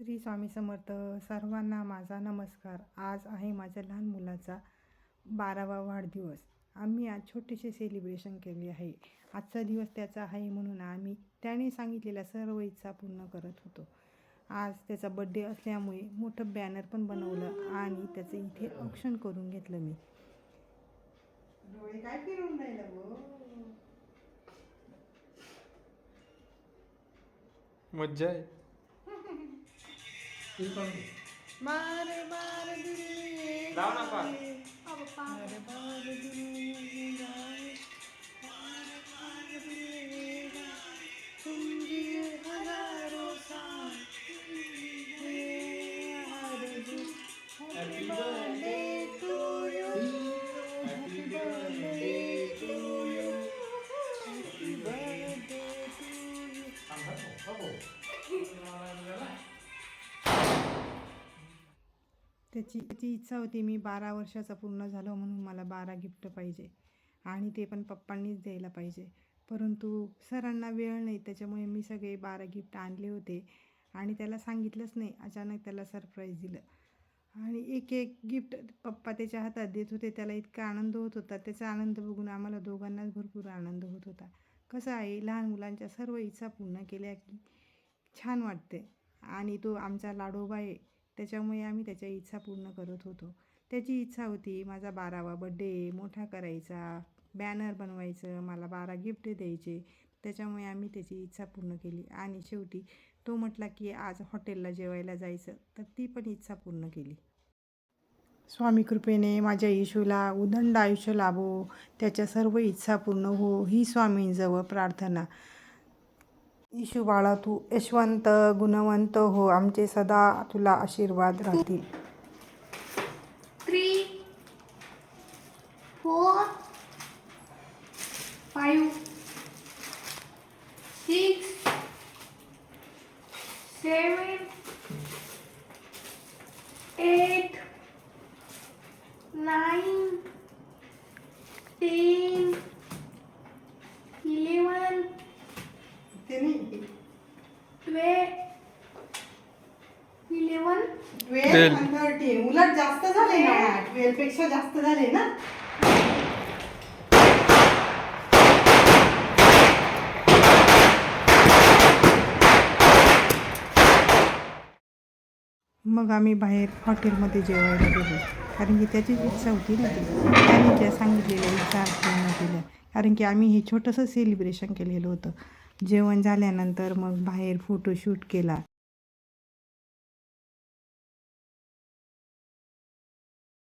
श्री स्वामी समर्थ. सर्वांना माझा नमस्कार. आज आहे माझ्या लहान मुलाचा 12वा वाढदिवस. आम्ही आज छोटेसे सेलिब्रेशन केले आहे. आजचा दिवस त्याचा आहे म्हणून आम्ही त्याने सांगितलेल्या सर्व इच्छा पूर्ण करत होतो. आज त्याचा बड्डे असल्यामुळे मोठं बॅनर पण बनवलं आणि त्याचं इथे ऑक्शन करून घेतलं मी. डोळे काय फिरून राहिलं गो? मज्जा आहे. बार बार दिल लाव ना पार. बार बार दिल जाए, बार बार दिल जाए, तुम जिए हजारों साल, Happy birthday to you, Happy birthday to you, Happy birthday to you. त्याची इच्छा होती मी 12 वर्षाचा पूर्ण झालो म्हणून मला 12 गिफ्ट पाहिजे आणि ते पण पप्पांनीच द्यायला पाहिजे. परंतु सरांना वेळ नाही, त्याच्यामुळे मी सगळे 12 गिफ्ट आणले होते आणि त्याला सांगितलंच नाही. अचानक त्याला सरप्राईज दिलं आणि एक एक गिफ्ट पप्पा त्याच्या हातात देत होते. त्याला इतका आनंद होत होता. त्याचा आनंद बघून आम्हाला दोघांनाच भरपूर आनंद होत होता. कसं आहे, लहान मुलांच्या सर्व इच्छा पूर्ण केल्या की छान वाटते आणि तो आमचा लाडोबा आहे, त्याच्यामुळे आम्ही त्याच्या इच्छा पूर्ण करत होतो. त्याची इच्छा होती माझा 12वा बड्डे मोठा करायचा, बॅनर बनवायचं, मला 12 गिफ्ट द्यायचे. त्याच्यामुळे आम्ही त्याची इच्छा पूर्ण केली आणि शेवटी तो म्हटला की आज हॉटेलला जेवायला जायचं, तर ती पण इच्छा पूर्ण केली. स्वामी कृपेने माझ्या येशूला उदंड आयुष्य लाभो, त्याच्या सर्व इच्छा पूर्ण हो, ही स्वामींजवळ प्रार्थना. येशू बाळा, तू यशवंत गुणवंत हो, आमचे सदा तुला आशीर्वाद राहतील. 3, 4, 5, 6, 7, 8, 9, 10, 11, 12, 13. उलट जास्त झाले ना, 12 पेक्षा जास्त झाले ना. मग आम्ही बाहेर हॉटेलमध्ये जेवायला गेलो, कारण की त्याची इच्छा होती ना ती. त्याने ज्या सांगितलेल्या इच्छा पूर्ण केल्या, कारण की आम्ही हे छोटंसं सेलिब्रेशन केलेलं होतं. जेवण झाल्यानंतर मग बाहेर फोटोशूट केला.